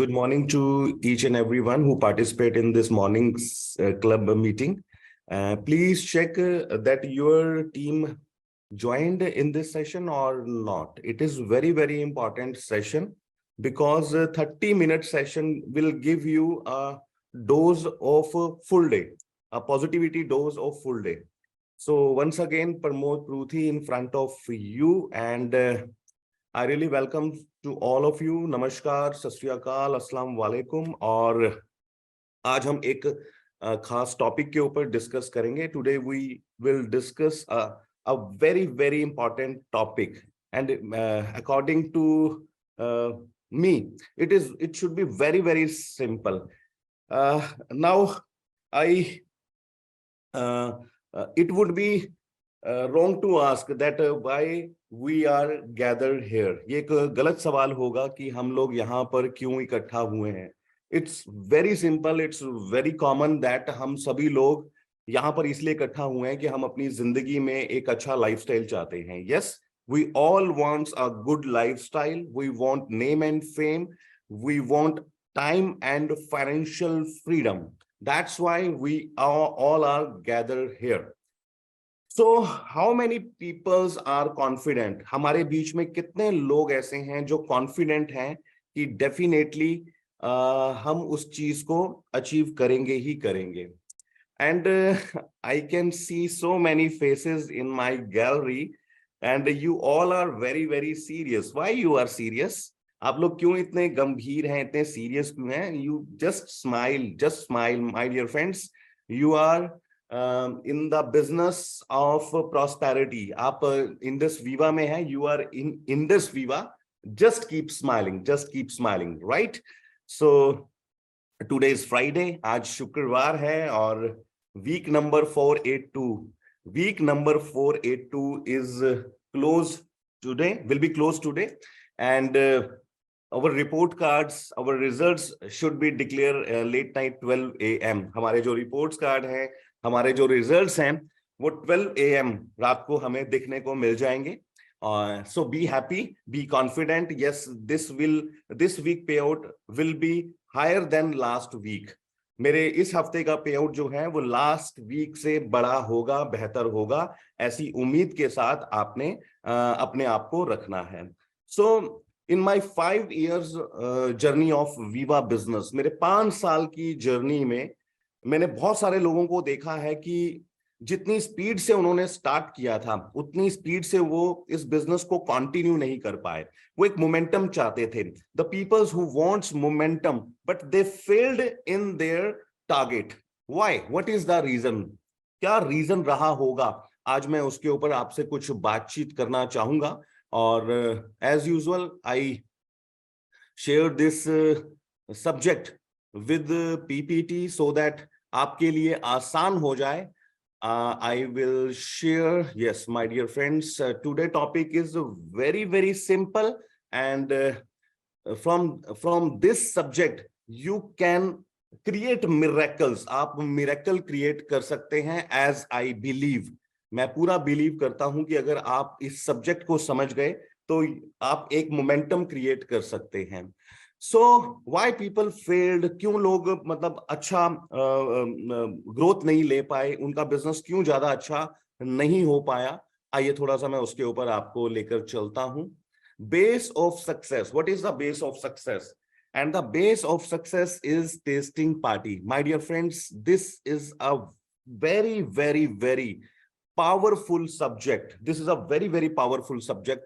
Good morning to each and everyone who participate in this morning's club meeting. Please check that your team joined in this session or not. It is very important session because 30-minute session will give you a dose of full day, a positivity dose of full day. So once again, Pramod Pruthi in front of you, and I really welcome to all of you. नमस्कार, सत श्री अकाल, अस्सलाम वालेकुम। और आज हम एक खास टॉपिक के ऊपर डिस्कस करेंगे। Today we will discuss a very important topic, and according to me, it should be very simple. Now it would be wrong to ask that why we are gathered here. ये एक गलत सवाल होगा कि हम लोग यहाँ पर क्यों इकट्ठा हुए हैं। It's very simple, it's very common that हम सभी लोग यहाँ पर इसलिए इकट्ठा हुए हैं कि हम अपनी जिंदगी में एक अच्छा लाइफस्टाइल चाहते हैं। Yes, we all want a good lifestyle. We want name and fame. We want time and financial freedom. That's why we all are gathered here. So how many peoples are confident? हमारे बीच में कितने लोग ऐसे हैं जो confident हैं कि definitely हम उस चीज को अचीव करेंगे ही करेंगे। And I can see so many faces in my gallery, and you all are very serious. Why you are serious? आप लोग क्यों इतने गंभीर हैं, इतने सीरियस क्यों हैं? You just smile, my dear friends. You are in the business of prosperity. आप Indus Viva में हैं, you are in Indus Viva. Just keep smiling, right? So today is Friday, आज शुक्रवार है और week number 482. Week number 482 is closed today, will be closed today, and our report cards, our results should be declared late night 12 AM. हमारे जो reports card हैं, हमारे जो results हैं वो 12 AM रात को हमें देखने को मिल जाएंगे। So be happy, be confident. Yes, this week payout will be higher than last week. मेरे इस हफ्ते का पे आउट जो है वो लास्ट वीक से बड़ा होगा, बेहतर होगा, ऐसी उम्मीद के साथ आपने अपने आप को रखना है। So in my 5 years journey of Viva business, मेरे 5 साल की जर्नी में मैंने बहुत सारे लोगों को देखा है कि जितनी स्पीड से उन्होंने स्टार्ट किया था उतनी स्पीड से वो इस बिजनेस को कंटिन्यू नहीं कर पाए। वो एक मोमेंटम चाहते थे। The peoples who wants momentum but they failed in their target. Why? What is the reason? क्या रीजन रहा होगा? आज मैं उसके ऊपर आपसे कुछ बातचीत करना चाहूंगा। और as usual I share this subject with PPT so that आपके लिए आसान हो जाए। I will share, yes, my dear friends, today topic is very simple, and from this subject you can create miracles. आप miracle create कर सकते हैं as I believe. मैं पूरा बिलीव करता हूं कि अगर आप इस सब्जेक्ट को समझ गए तो आप एक मोमेंटम क्रिएट कर सकते हैं। So why people failed? क्यों लोग मतलब अच्छा ग्रोथ नहीं ले पाए, उनका बिजनेस क्यों ज्यादा अच्छा नहीं हो पाया? आइए थोड़ा सा मैं उसके ऊपर आपको लेकर चलता हूं। Base of success, what is the base of success? And the base of success is testing party. My dear friends, this is a very powerful subject. This is a very powerful subject.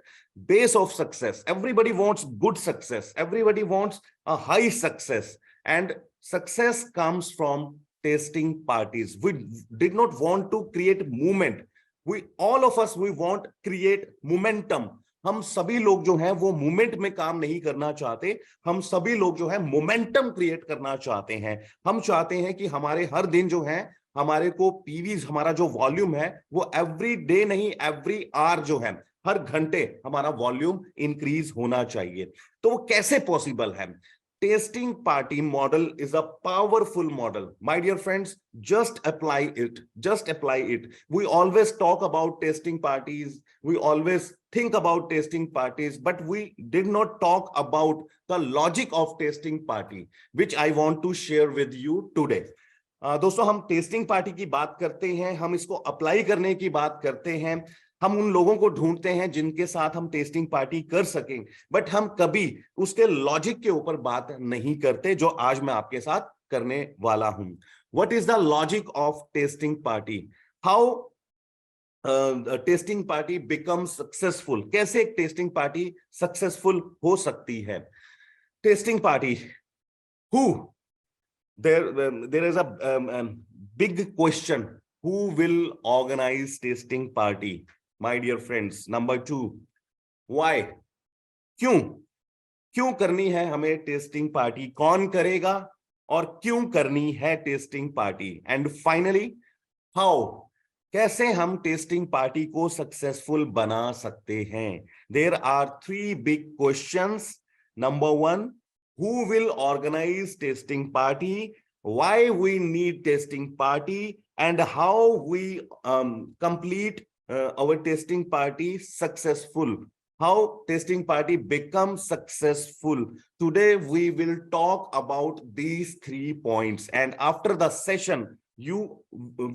Base of success. Everybody wants good success. Everybody wants a high success. And success comes from tasting parties. We did not want to create movement. All of us, we want create momentum. हम सभी लोग जो हैं वो movement में काम नहीं करना चाहते। हम सभी लोग जो है मोमेंटम क्रिएट करना चाहते हैं। हम चाहते हैं कि हमारे हर दिन जो है हमारे को पीवीज, हमारा जो वॉल्यूम है वो एवरी डे नहीं, एवरी आवर जो है, हर घंटे हमारा वॉल्यूम इंक्रीज होना चाहिए। तो वो कैसे पॉसिबल है? tasting party model is a powerful model. My dear friends, just apply it. Just apply it. We always talk about tasting parties. We always think about tasting parties, but we did not talk about the logic of tasting party, which I want to share with you today. दोस्तों, हम testing party की बात करते हैं, हम इसको apply करने की बात करते हैं, हम उन लोगों को ढूंढते हैं जिनके साथ हम टेस्टिंग पार्टी कर सकें, बट हम कभी उसके लॉजिक के ऊपर बात नहीं करते, जो आज मैं आपके साथ करने वाला हूं. What is the logic of testing party? How testing party become successful? कैसे एक टेस्टिंग पार्टी सक्सेसफुल हो सकती है? Testing party, who there is a big question: who will organize tasting party? My dear friends, number 2, why? क्यों करनी है हमें testing party? कौन करेगा और क्यों करनी है testing party? And finally, how? कैसे हम टेस्टिंग पार्टी को सक्सेसफुल बना सकते हैं? There are 3 big questions. Number 1, who will organize tasting party, why we need tasting party, and how we complete our tasting party successful, how tasting party becomes successful. Today we will talk about these 3 points, and after the session you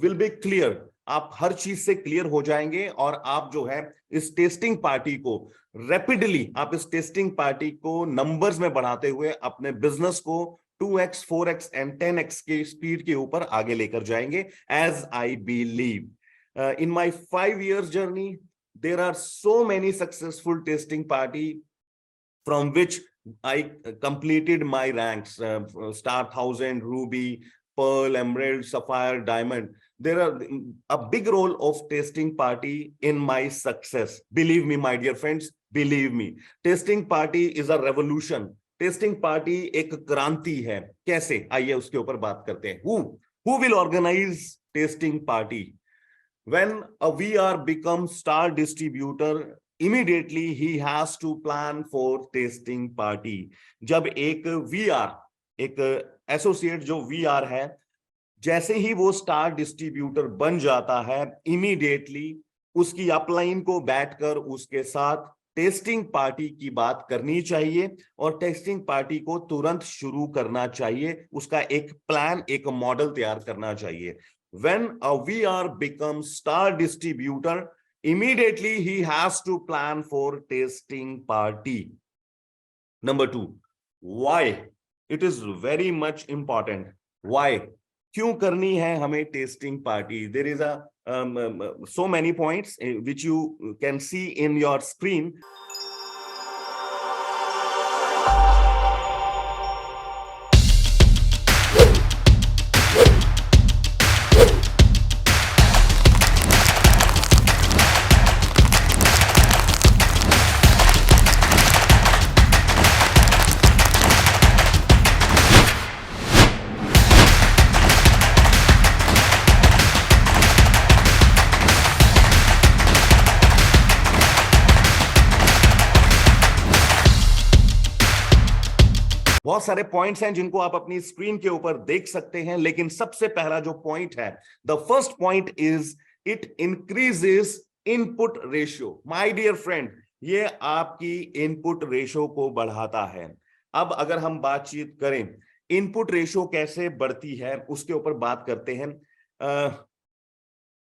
will be clear. आप हर चीज से clear हो जाएंगे और आप जो है इस टेस्टिंग पार्टी को रैपिडली, आप इस टेस्टिंग पार्टी को नंबर्स में बढ़ाते हुए अपने बिजनेस को 2x 4x एंड 10x के स्पीड के ऊपर आगे लेकर जाएंगे. As I believe in my 5 years journey, there are so many successful testing party from which I completed my ranks, Star 1000, Ruby, Pearl, Emerald, Sapphire, Diamond. There are a big role of testing party in my success. Believe me, my dear friends, believe me. Testing party is a revolution. Testing party एक क्रांति है. कैसे? आइए उसके ऊपर बात करते हैं. Who will organize testing party? When a VR becomes star distributor, immediately he has to plan for testing party. जब एक VR, एक एसोसिएट जो VR है, जैसे ही वो स्टार डिस्ट्रीब्यूटर बन जाता है, इमीडिएटली उसकी अपलाइन को बैठकर उसके साथ टेस्टिंग पार्टी की बात करनी चाहिए और टेस्टिंग पार्टी को तुरंत शुरू करना चाहिए. उसका एक प्लान, एक मॉडल तैयार करना चाहिए. When a VR becomes star distributor, immediately he has to plan for tasting party. Number 2, why? It is very much important. Why? क्यों करनी है हमें testing party? There is a so many points which you can see in your screen. बहुत सारे points हैं जिनको आप अपनी स्क्रीन के ऊपर देख सकते हैं, लेकिन सबसे पहला जो पॉइंट है, the first point is it increases input ratio. My dear friend, ये आपकी इनपुट रेशियो को बढ़ाता है. अब अगर हम बातचीत करें इनपुट रेशियो कैसे बढ़ती है, उसके ऊपर बात करते हैं.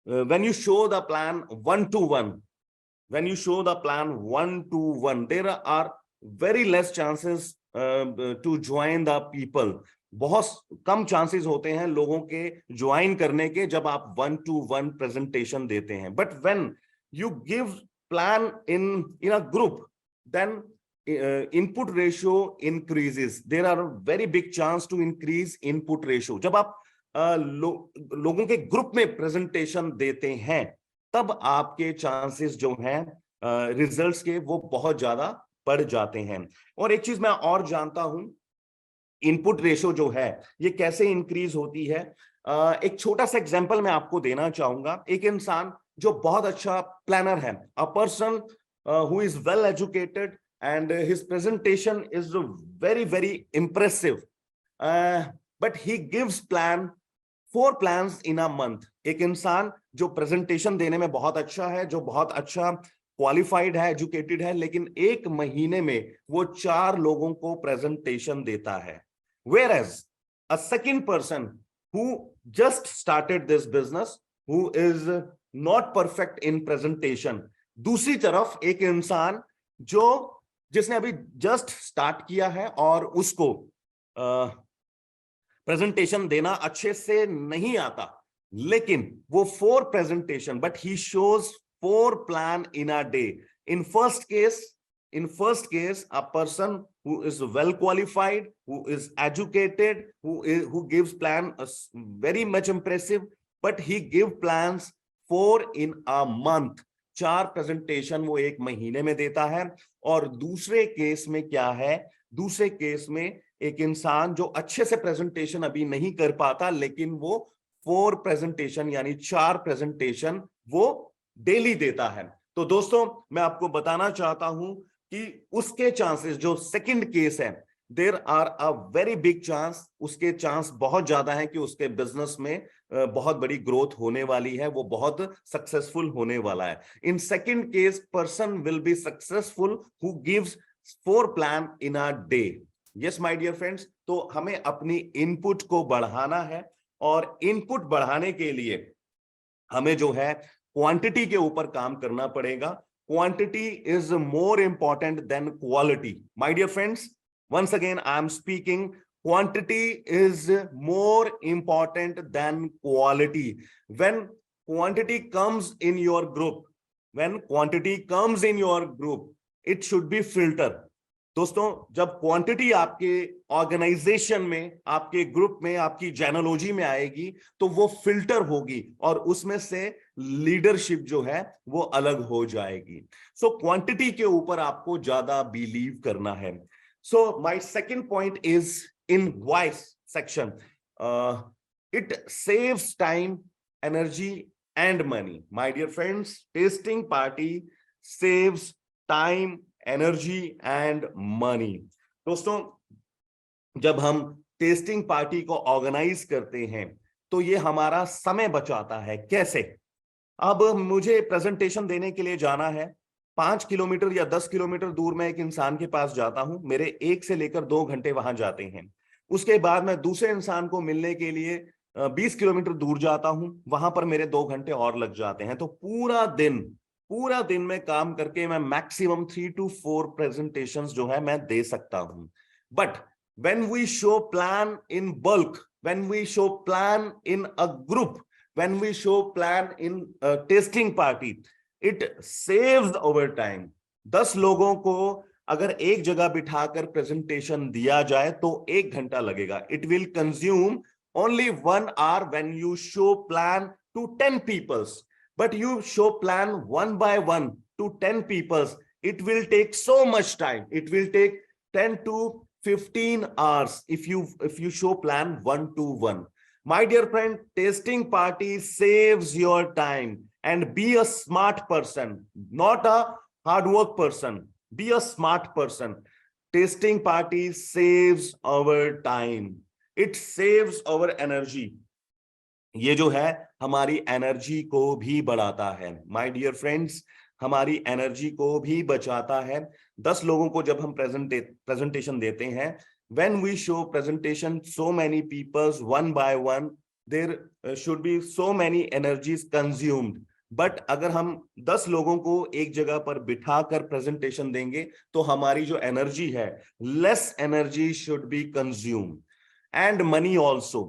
When you show the plan 1-to-1, when you show the plan 1-to-1, there are very less chances to join the people. बहुत कम चांसेस होते हैं लोगों के ज्वाइन करने के जब आप 1-to-1 प्रेजेंटेशन देते हैं. But when you give plan in a group, then input ratio increases. There are very big chance to increase input ratio. जब आप लोगों के ग्रुप में प्रेजेंटेशन देते हैं, तब आपके चांसेस जो हैं रिजल्ट्स के, वो बहुत ज्यादा बढ़ जाते हैं. और एक चीज मैं और जानता हूं, इनपुट रेशियो जो है ये कैसे इंक्रीज होती है. एक छोटा सा एग्जांपल मैं आपको देना चाहूंगा. एक इंसान जो बहुत अच्छा प्लानर है, a person who is well educated and his presentation is very, very impressive. But he gives 4 plans in a month. एक इंसान जो प्रेजेंटेशन देने में बहुत अच्छा है, जो बहुत अच्छा क्वालिफाइड है, एजुकेटेड है, लेकिन एक महीने में वो 4 लोगों को प्रेजेंटेशन देता है. Whereas a second person who just started this business, who is not perfect in presentation, दूसरी तरफ एक इंसान जिसने अभी जस्ट स्टार्ट किया है और उसको प्रेजेंटेशन देना अच्छे से नहीं आता, लेकिन वो 4 presentation, but he shows 4 plan in a day. In first case, a person who is well qualified, who is educated, who gives plan very much impressive, but he give plans 4 in a month. 4 presentation वो एक महीने में देता है. और दूसरे case में क्या है? दूसरे केस में एक इंसान जो अच्छे से प्रेजेंटेशन अभी नहीं कर पाता, लेकिन वो 4 प्रेजेंटेशन यानी 4 प्रेजेंटेशन वो डेली देता है. तो दोस्तों, मैं आपको बताना चाहता हूं कि उसके चांसेस, जो सेकंड केस है, there are a very big chance, उसके चांस बहुत ज्यादा है कि उसके बिजनेस में बहुत बड़ी ग्रोथ होने वाली है, वो बहुत सक्सेसफुल होने वाला है. In second case, person will be successful who gives 4 plan in a day. Yes my dear friends, तो हमें अपनी इनपुट को बढ़ाना है, और इनपुट बढ़ाने के लिए हमें जो है क्वांटिटी के ऊपर काम करना पड़ेगा. Quantity is more important than quality. My dear friends, once again I am speaking, quantity is more important than quality. When quantity comes in your group, it should be filter. दोस्तों, जब quantity आपके organisation में, आपके group में, आपकी जेनोलॉजी में आएगी, तो वो फिल्टर होगी और उसमें से लीडरशिप जो है वो अलग हो जाएगी. सो क्वांटिटी के ऊपर आपको ज्यादा बिलीव करना है. So my second point is in voice section. It saves time, energy and money. My dear friends, tasting party saves time, energy and money. दोस्तों, जब हम टेस्टिंग पार्टी को ऑर्गेनाइज करते हैं तो ये हमारा समय बचाता है. कैसे? अब मुझे प्रेजेंटेशन देने के लिए जाना है, 5 किलोमीटर या 10 किलोमीटर दूर मैं एक इंसान के पास जाता हूं, मेरे 1 से लेकर 2 घंटे वहां जाते हैं. उसके बाद मैं दूसरे इंसान को मिलने के लिए 20 किलोमीटर दूर जाता हूं, वहां पर मेरे 2 घंटे और लग जाते हैं. तो पूरा दिन में काम करके मैं मैक्सिमम 3 to 4 प्रेजेंटेशंस जो है मैं दे सकता हूं. But when we show plan in bulk, when we show plan in a group, when we show plan in a tasting party, it saves our time. 10 लोगों को अगर एक जगह बिठाकर प्रेजेंटेशन दिया जाए तो 1 घंटा लगेगा. It will consume only 1 hour when you show plan to 10 peoples. But you show plan 1 by 1 to 10 peoples. It will take so much time. It will take 10 to 15 hours if you show plan 1 to 1. My dear friend, tasting party saves your time. And be a smart person, not a hard work person. Be a smart person. Tasting party saves our time. It saves our energy. ये जो है हमारी energy को भी बढ़ाता है. My dear friends, हमारी energy को भी बचाता है. 10 लोगों को जब हम प्रेजेंटेशन देते हैं, when we show presentation so many peoples one by one, there should be so many energies consumed. But अगर हम 10 लोगों को एक जगह पर बिठाकर प्रेजेंटेशन देंगे तो हमारी जो एनर्जी है, less energy should be consume. And money also.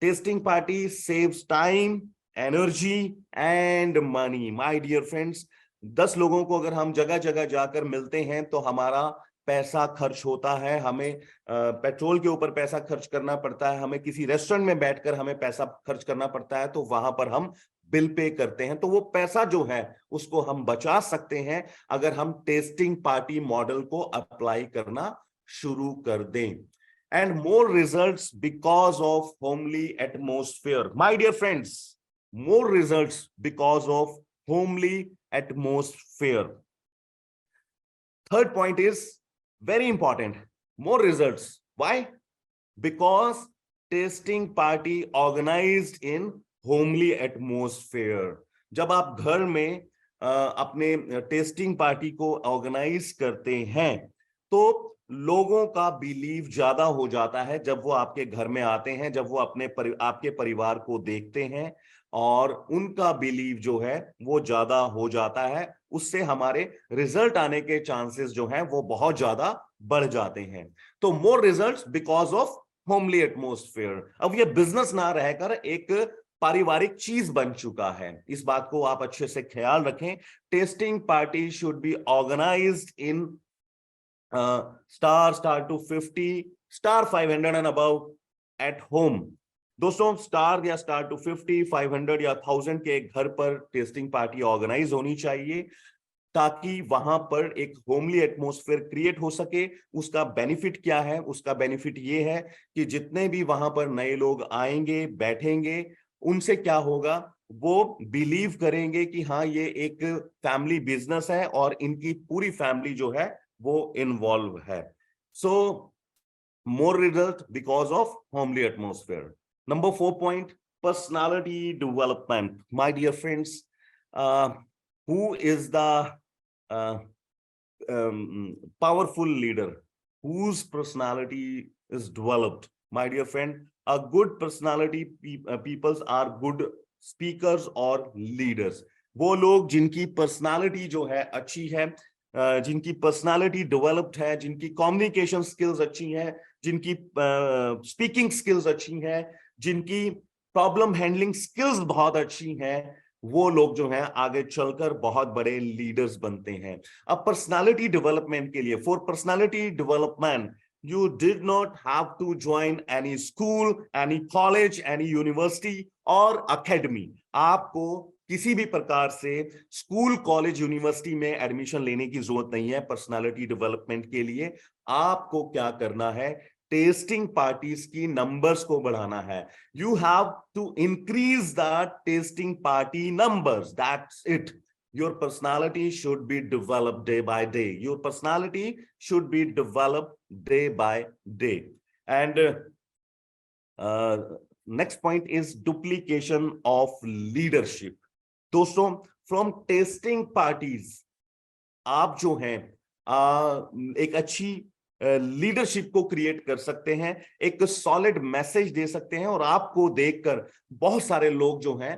Testing party saves time, energy and money. My dear friends, 10 लोगों को अगर हम जगह जगह जाकर मिलते हैं तो हमारा पैसा खर्च होता है. हमें पेट्रोल के ऊपर पैसा खर्च करना पड़ता है, हमें किसी रेस्टोरेंट में बैठकर हमें पैसा खर्च करना पड़ता है, तो वहां पर हम बिल पे करते हैं. तो वो पैसा जो है उसको हम बचा सकते हैं अगर हम टेस्टिंग पार्टी मॉडल को अप्लाई करना शुरू कर दें. And more results because of homely atmosphere. My dear friends, more results because of homely atmosphere. Third point is very important, more results. Why? Because testing party organised in homely atmosphere. जब आप घर में अपने testing party को organise करते हैं तो लोगों का बिलीव ज्यादा हो जाता है जब वो आपके घर में आते हैं, जब वो आपके परिवार को देखते हैं, और उनका बिलीव जो है वो ज्यादा हो जाता है. उससे हमारे रिजल्ट आने के चांसेस जो हैं वो बहुत ज्यादा बढ़ जाते हैं. तो more results because of homely atmosphere. अब ये बिजनेस ना रहकर एक पारिवारिक चीज बन चुका है. इस बात को आप अच्छे से ख्याल रखें. Testing party should be organised in star 250, star 500 and above at home. दोस्तों, स्टार या स्टार 250, 500 या 1000 के घर पर टेस्टिंग पार्टी ऑर्गेनाइज होनी चाहिए ताकि वहां पर एक होमली एटमॉस्फेयर क्रिएट हो सके. उसका बेनिफिट क्या है? उसका बेनिफिट ये है कि जितने भी वहां पर नए लोग आएंगे, बैठेंगे, उनसे क्या होगा, वो बिलीव करेंगे कि हाँ ये एक फैमिली बिजनेस है और इनकी पूरी फैमिली जो है वो इन्वॉल्व है. So more result because of homely atmosphere. Number 4 point, personality development. My dear friends, who is the uh, powerful leader whose personality is developed? My dear friend, a good personality peoples are good speakers or leaders. वो लोग जिनकी personality जो है अच्छी है, जिनकी personality developed है, जिनकी कम्युनिकेशन स्किल्स अच्छी हैं, जिनकी स्पीकिंग स्किल्स अच्छी हैं, जिनकी प्रॉब्लम हैंडलिंग स्किल्स बहुत अच्छी हैं, वो लोग जो हैं आगे चलकर बहुत बड़े लीडर्स बनते हैं. अब पर्सनालिटी डेवलपमेंट के लिए, for personality development, you did not have to join any school, any college, any university or academy. आपको किसी भी प्रकार से स्कूल, कॉलेज, यूनिवर्सिटी में एडमिशन लेने की जरूरत नहीं है पर्सनालिटी डेवलपमेंट के लिए. आपको क्या करना है? टेस्टिंग पार्टीज की नंबर्स को बढ़ाना है. You have to increase the testing party numbers. That's it. Your personality should be developed day by day. Your personality should be developed day by day. And next point is duplication of leadership. दोस्तों, from tasting parties आप जो हैं एक अच्छी leadership को create कर सकते हैं, एक सॉलिड मैसेज दे सकते हैं, और आपको देखकर बहुत सारे लोग जो हैं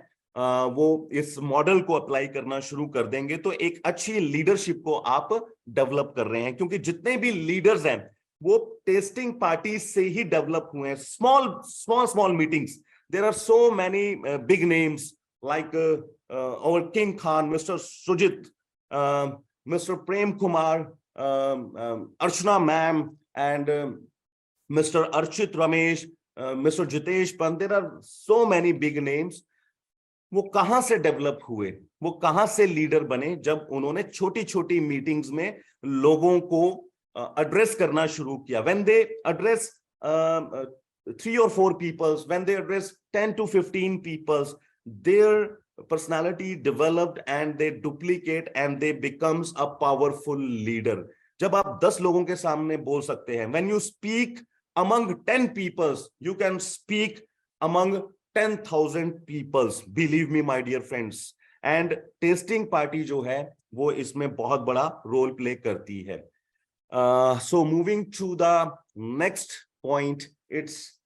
वो इस मॉडल को अप्लाई करना शुरू कर देंगे. तो एक अच्छी लीडरशिप को आप डेवलप कर रहे हैं, क्योंकि जितने भी लीडर्स हैं वो टेस्टिंग पार्टी से ही डेवलप हुए हैं. Small meetings. There are so many big names like our King Khan, Mr. Sujit, Mr. Prem Kumar, Archana ma'am, and Mr. Archit Ramesh, Mr. Jitesh Pant. There are so many big names. वो कहां से develop हुए, वो कहां से leader बने? जब उन्होंने छोटी छोटी मीटिंग्स में लोगों को एड्रेस करना शुरू किया. When they address 3 or 4 peoples, when they address 10 to 15 peoples, their personality developed and they duplicate and they becomes a powerful leader. जब आप 10 लोगों के सामने बोल सकते हैं, when you speak among 10 peoples, you can speak among 10,000 peoples. Believe me, my dear friends. And tasting party जो है वो इसमें बहुत बड़ा रोल प्ले करती है. So moving to the next point, it's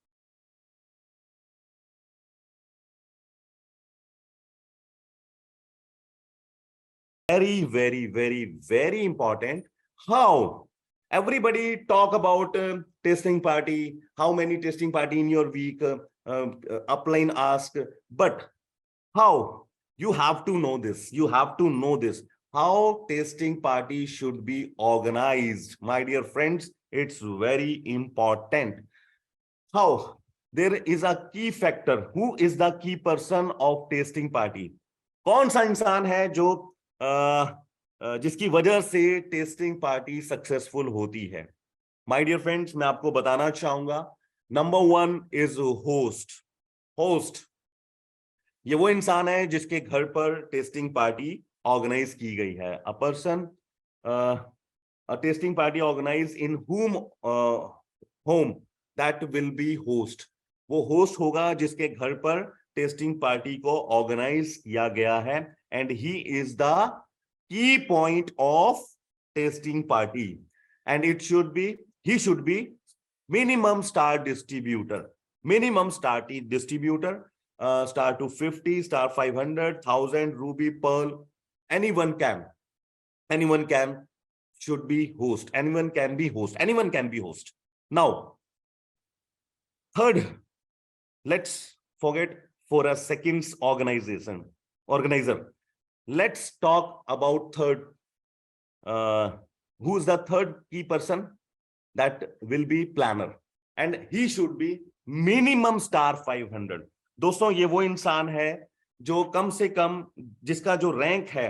very important. How everybody talk about tasting party, how many tasting party in your week, upline ask, but how? You have to know this. You have to know this. How tasting party should be organized, my dear friends. It's very important. How? There is a key factor. Who is the key person of tasting party? कौन सा इंसान है जो जिसकी वजह से testing party successful होती है? माय डियर फ्रेंड्स, मैं आपको बताना चाहूंगा, नंबर 1 इज होस्ट. होस्ट ये वो इंसान है जिसके घर पर टेस्टिंग पार्टी ऑर्गेनाइज की गई है. A person testing party organise in whom home that will be host. वो होस्ट होगा जिसके घर पर टेस्टिंग पार्टी को ऑर्गेनाइज किया गया है, and he is the key point of testing party, and it should be, he should be minimum star distributor, minimum star distributor, star 250, star 500, 1000, ruby, pearl, anyone can should be host, anyone can be host. Now third, let's forget for a second organizer, let's talk about third. Who is the third key person? That will be planner, and he should be minimum star 500। दोस्तों ये वो इंसान है जो कम से कम, जिसका जो rank है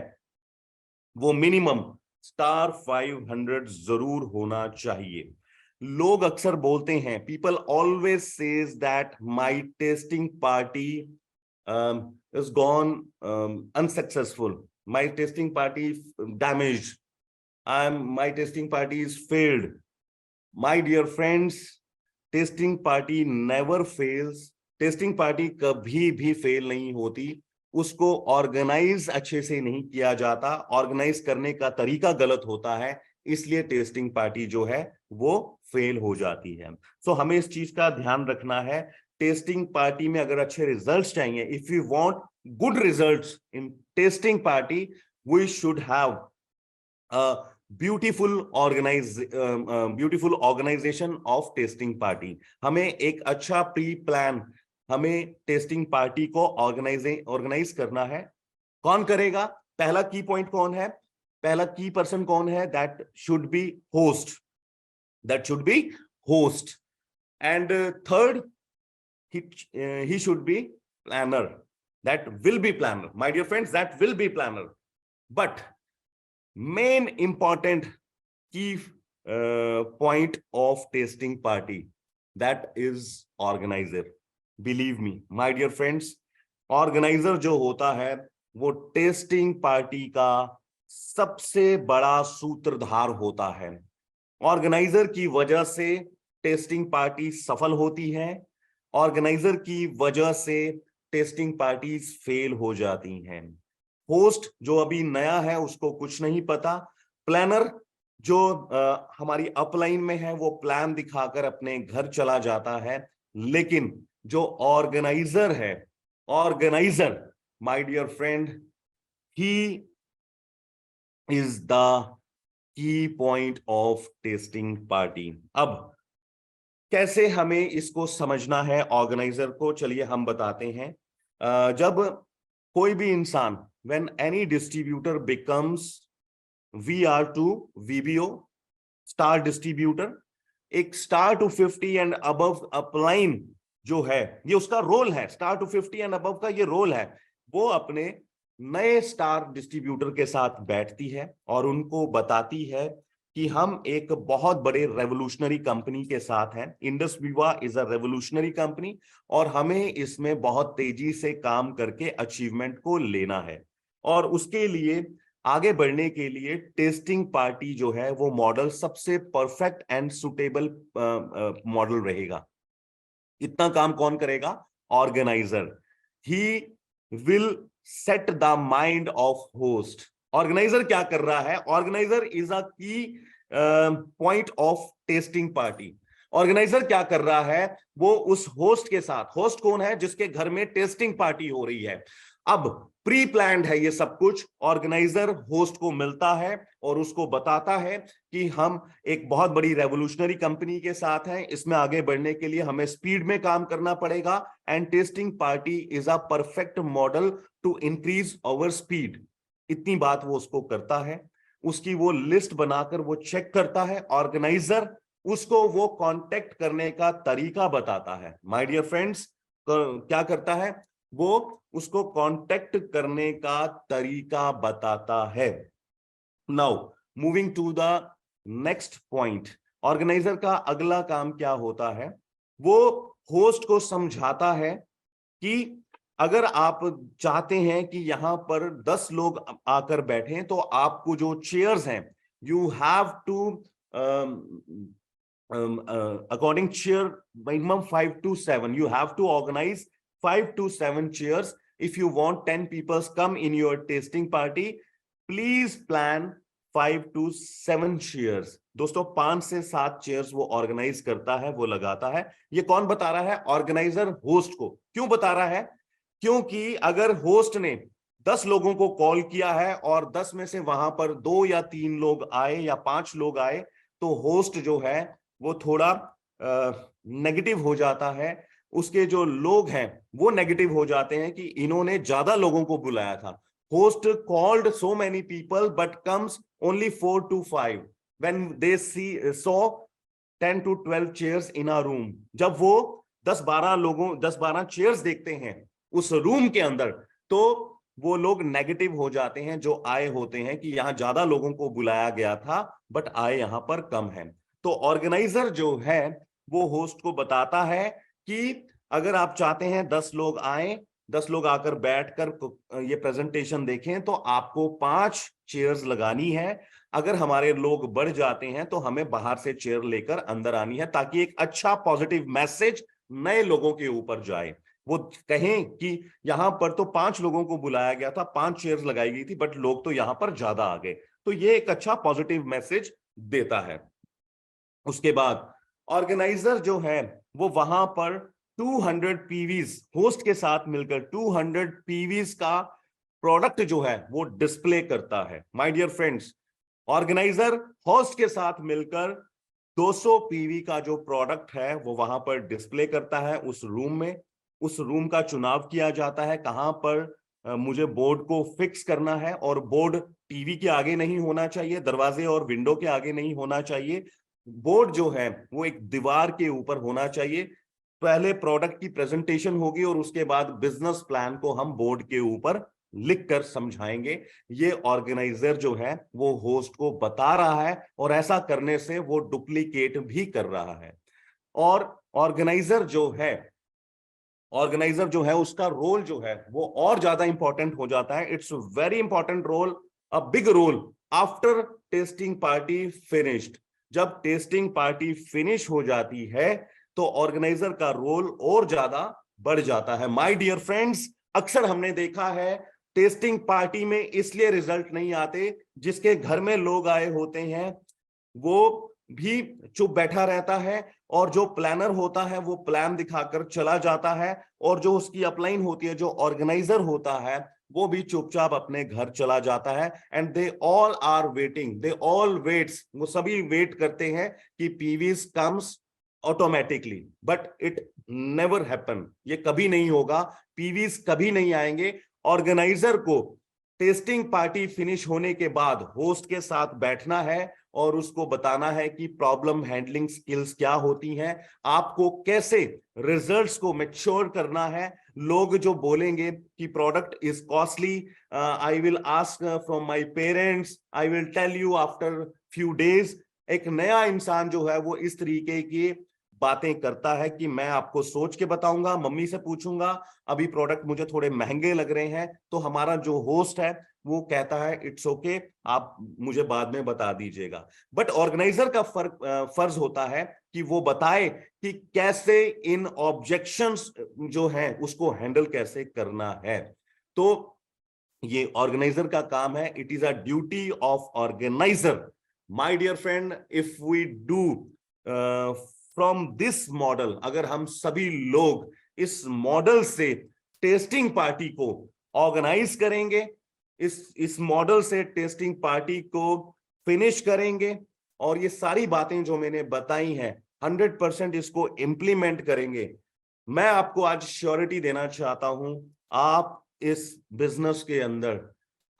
वो मिनिमम स्टार 500 जरूर होना चाहिए। लोग अक्सर बोलते हैं, people always says that my testing party is gone unsuccessful, my testing party damaged, my testing party is failed। My dear friends, testing party never fails. Testing party कभी भी फेल नहीं होती, उसको ऑर्गेनाइज अच्छे से नहीं किया जाता, ऑर्गेनाइज करने का तरीका गलत होता है, इसलिए टेस्टिंग पार्टी जो है वो फेल हो जाती है। सो हमें इस चीज का ध्यान रखना है। टेस्टिंग पार्टी में अगर अच्छे रिजल्ट्स चाहिए, if you want good results in testing party, we should have beautiful organisation of testing party. हमें एक अच्छा प्री प्लान, हमें टेस्टिंग पार्टी को ऑर्गेनाइज करना है। कौन करेगा? पहला की पॉइंट कौन है? पहला की पर्सन कौन है? That should be host, and third he should be planner, that will be planner, my dear friends, that will be planner। but main important key point of testing party, that is organizer। believe me my dear friends, organizer जो होता है वो testing party का सबसे बड़ा सूत्रधार होता है। ऑर्गेनाइजर की वजह से टेस्टिंग पार्टी सफल होती है, ऑर्गेनाइजर की वजह से टेस्टिंग पार्टीज फेल हो जाती हैं। होस्ट जो अभी नया है उसको कुछ नहीं पता, प्लानर जो हमारी अपलाइन में है वो प्लान दिखाकर अपने घर चला जाता है, लेकिन जो ऑर्गेनाइजर है, organiser my dear friend, he is the key point of testing party. अब कैसे हमें इसको समझना है ऑर्गेनाइजर को, चलिए हम बताते हैं। जब कोई भी इंसान, when any distributor becomes VR2 VBO star distributor, एक स्टार 250 एंड अबव अपलाइन जो है, ये उसका रोल है, स्टार 250 एंड अबव का ये रोल है। वो अपने नए स्टार डिस्ट्रीब्यूटर के साथ बैठती है और उनको बताती है कि हम एक बहुत बड़े रेवोल्यूशनरी कंपनी के साथ हैं। इंडस विवा इज अ रेवोल्यूशनरी कंपनी और हमें इसमें बहुत तेजी से काम करके अचीवमेंट को लेना है, और उसके लिए आगे बढ़ने के लिए टेस्टिंग पार्टी जो है वो मॉडल सबसे परफेक्ट एंड सुटेबल मॉडल रहेगा। इतना काम कौन करेगा? Organiser. He will set the mind of host. Organiser क्या कर रहा है? ऑर्गेनाइजर इज अ की point of testing party. Organiser क्या कर रहा है? वो उस होस्ट के साथ, होस्ट कौन है? जिसके घर में टेस्टिंग पार्टी हो रही है। अब प्री प्लान्ड है ये सब कुछ। ऑर्गेनाइजर होस्ट को मिलता है और उसको बताता है कि हम एक बहुत बड़ी रेवोल्यूशनरी कंपनी के साथ हैं, इसमें आगे बढ़ने के लिए हमें स्पीड में काम करना पड़ेगा, and testing party is a perfect model to increase our speed. इतनी बात वो उसको करता है, उसकी वो लिस्ट बनाकर वो चेक करता है। ऑर्गेनाइजर उसको वो कांटेक्ट करने का तरीका बताता है। माय डियर फ्रेंड्स, क्या करता है? वो उसको कांटेक्ट करने का तरीका बताता है। Now moving to the next point, organiser का अगला काम क्या होता है? वो होस्ट को समझाता है कि अगर आप चाहते हैं कि यहां पर 10 लोग आकर बैठे तो आपको जो चेयर्स हैं you have to according chair minimum 5 to 7, you have to organize 5 to 7 chairs. If you want 10 people come in your tasting party, please plan 5 to 7 chairs. दोस्तों 5 से 7 चेयर्स वो ऑर्गेनाइज करता है, वो लगाता है। ये कौन बता रहा है? ऑर्गेनाइजर होस्ट को। क्यों बता रहा है? क्योंकि अगर होस्ट ने 10 लोगों को कॉल किया है और 10 में से वहां पर 2 या 3 लोग आए या 5 लोग आए, तो होस्ट जो है वो थोड़ा नेगेटिव हो जाता है। उसके जो लोग हैं वो नेगेटिव हो जाते हैं कि इन्होंने ज्यादा लोगों को बुलाया था। Host called so many people but comes only 4 to 5 when they saw 10 to 12 chairs in a room. जब वो 10-12 चेयर्स देखते हैं उस रूम के अंदर, तो वो लोग नेगेटिव हो जाते हैं जो आए होते हैं कि यहां ज्यादा लोगों को बुलाया गया था बट आए यहां पर कम है। तो ऑर्गेनाइजर जो है वो होस्ट को बताता है कि अगर आप चाहते हैं 10 लोग आए, 10 लोग आकर बैठकर ये प्रेजेंटेशन देखें, तो आपको 5 चेयर्स लगानी है। अगर हमारे लोग बढ़ जाते हैं तो हमें बाहर से चेयर लेकर अंदर आनी है, ताकि एक अच्छा पॉजिटिव मैसेज नए लोगों के ऊपर जाए। वो कहें कि यहां पर तो 5 लोगों को बुलाया गया था, 5 चेयर्स लगाई गई थी, बट लोग तो यहां पर ज्यादा आ गए। तो ये एक अच्छा पॉजिटिव मैसेज देता है। उसके बाद ऑर्गेनाइजर जो है वो वहां पर 200 पीवीज होस्ट के साथ मिलकर 200 पीवीज का प्रोडक्ट जो है वो डिस्प्ले करता है। My dear friends, organiser host के साथ मिलकर 200 पीवी का जो प्रोडक्ट है वो वहां पर डिस्प्ले करता है उस रूम में। उस रूम का चुनाव किया जाता है, कहां पर मुझे बोर्ड को फिक्स करना है, और बोर्ड टीवी के आगे नहीं होना चाहिए, दरवाजे और विंडो के आगे नहीं होना चाहिए। बोर्ड जो है वो एक दीवार के ऊपर होना चाहिए। पहले प्रोडक्ट की प्रेजेंटेशन होगी और उसके बाद बिजनेस प्लान को हम बोर्ड के ऊपर लिखकर समझाएंगे। ये ऑर्गेनाइजर जो है वो होस्ट को बता रहा है, और ऐसा करने से वो डुप्लीकेट भी कर रहा है। और ऑर्गेनाइजर जो है उसका रोल जो है वो और ज्यादा इंपॉर्टेंट हो जाता है। It's very important role, a big role after testing party finished. जब टेस्टिंग पार्टी फिनिश हो जाती है तो ऑर्गेनाइजर का रोल और ज्यादा बढ़ जाता है। माय डियर फ्रेंड्स, अक्सर हमने देखा है टेस्टिंग पार्टी में इसलिए रिजल्ट नहीं आते, जिसके घर में लोग आए होते हैं वो भी चुप बैठा रहता है, और जो प्लानर होता है वो प्लान दिखाकर चला जाता है, और जो उसकी अपलाइन होती है, जो ऑर्गेनाइजर होता है, वो भी चुपचाप अपने घर चला जाता है। And they all are waiting, they all waits, वो सभी वेट करते हैं कि PVs comes automatically, but it never happen. ये कभी नहीं होगा, पीवीज कभी नहीं आएंगे। ऑर्गेनाइजर को टेस्टिंग पार्टी फिनिश होने के बाद होस्ट के साथ बैठना है और उसको बताना है कि प्रॉब्लम हैंडलिंग स्किल्स क्या होती हैं, आपको कैसे रिजल्ट्स को मैच्योर करना है। लोग जो बोलेंगे कि product is costly, I will ask from my parents, I will tell you after few days. एक नया इंसान जो है वो इस तरीके की बातें करता है कि मैं आपको सोच के बताऊंगा, मम्मी से पूछूंगा, अभी प्रोडक्ट मुझे थोड़े महंगे लग रहे हैं। तो हमारा जो होस्ट है वो कहता है इट्स ओके, आप मुझे बाद में बता दीजिएगा। बट ऑर्गेनाइजर का फर्ज होता है कि वो बताए कि कैसे इन ऑब्जेक्शंस जो हैं उसको हैंडल कैसे करना है। तो ये ऑर्गेनाइजर का काम है, it is a duty of organiser. My dear friend, if we do from this model, अगर हम सभी लोग इस मॉडल से टेस्टिंग पार्टी को ऑर्गेनाइज करेंगे, इस मॉडल से टेस्टिंग पार्टी को फिनिश करेंगे, और ये सारी बातें जो मैंने बताई हैं 100% इसको इंप्लीमेंट करेंगे, मैं आपको आज श्योरिटी देना चाहता हूं, आप इस बिजनेस के अंदर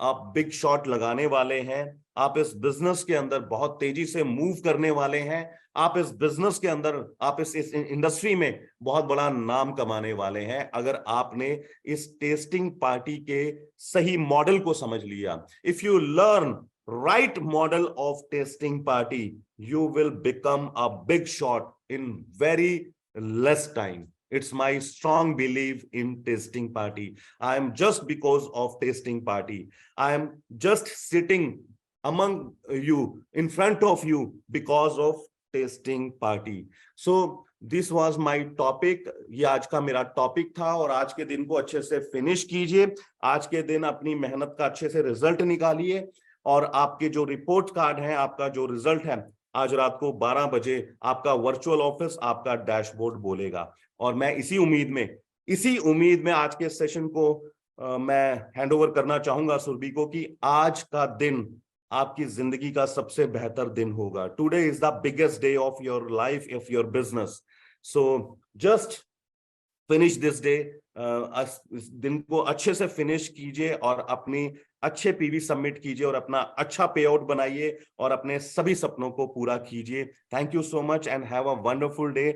आप बिग शॉट लगाने वाले हैं। आप इस बिजनेस के अंदर बहुत तेजी से मूव करने वाले हैं। आप इस बिजनेस के अंदर, आप इस इंडस्ट्री में बहुत बड़ा नाम कमाने वाले हैं, अगर आपने इस टेस्टिंग पार्टी के सही मॉडल को समझ लिया। If you learn right model of testing party, you will become a big shot in very less time. It's my strong belief in testing party. I am just because of testing party, I am just sitting among you, in front of you, because of tasting party. So this was my topic. ये आज का मेरा topic था, और आज के दिन को अच्छे से फिनिश कीजिए। आज के दिन अपनी मेहनत का अच्छे से रिजल्ट निकालिए, और आपके जो रिपोर्ट कार्ड है, आपका जो रिजल्ट है, आज रात को 12 बजे आपका वर्चुअल ऑफिस आपका डैशबोर्ड बोलेगा। और मैं इसी उम्मीद में आज के सेशन को मैं हैंडओवर करना चाहूंगा सुरभि को, कि आज का दिन आपकी जिंदगी का सबसे बेहतर दिन होगा। Today is the biggest day of your life, of your business. So just finish this day. इस दिन को अच्छे से फिनिश कीजिए, और अपनी अच्छे पीवी सबमिट कीजिए, और अपना अच्छा पे आउट बनाइए, और अपने सभी सपनों को पूरा कीजिए। Thank you so much and have a wonderful day.